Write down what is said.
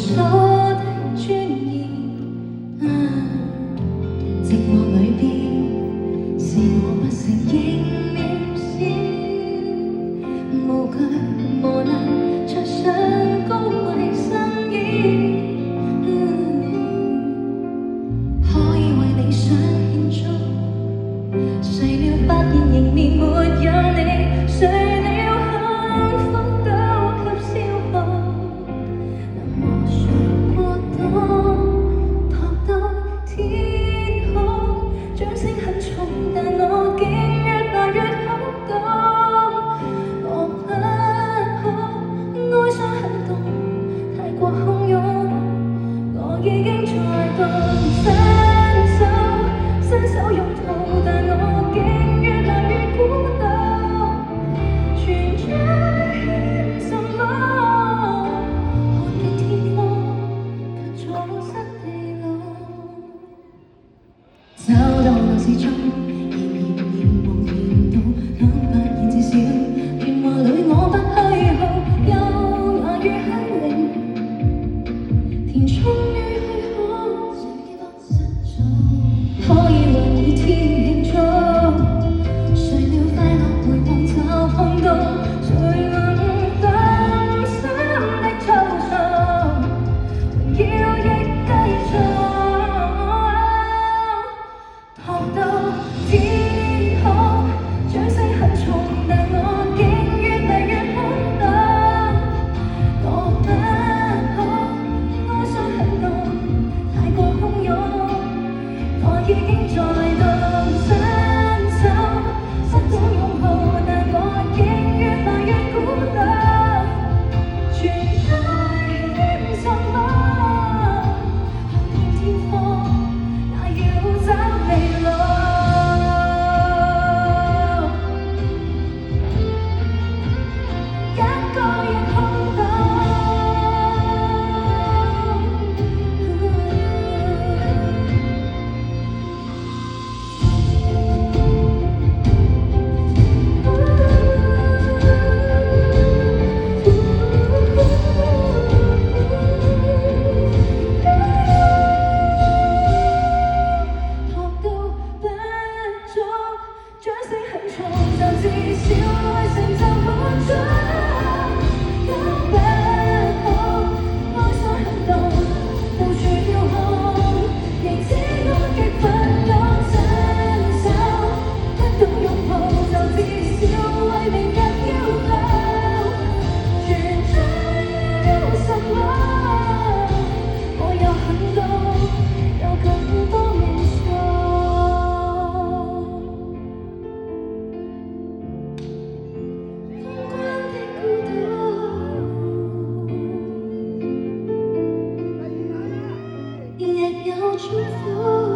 所的尊嚴。寂寞裏邊是我不承認渺小，無懼無能着上高貴身衣，可以為理想獻足。誰料發現仍然沒有你，誰料幸福都給消耗。能和誰過冬，托到天空，掌聲很重，但我竟越來越好動。我不哭，哀傷很凍，太過洶湧，我已經在動伸手擁抱，但我竟越來越孤獨。存在什麼？看見天空，卻錯失地路。走到路始終，仍然無言道，剛發現至少電話裏我不虛耗，優雅與虛榮，填充於虛空，可以為每天慶祝。誰料快樂回望就碰到，誰能更深的抽送，榮耀亦繼續。托到天空，掌聲很重，但我竟越嚟越空洞。我不哭，哀傷很凍，太過洶湧，我已經在動伸手，失到擁抱，但我竟越來越孤獨。存在什麼？看見天空，也要找未來。一個人空洞。托到不足，掌聲很重，但至少為成就滿足。都不好，哀傷很凍，到處飄空，亦知我極奮勇伸手，得到擁抱就至少為明日驕傲。存在什麼？我有很多，有更多未數。封關的孤獨，亦有祝福。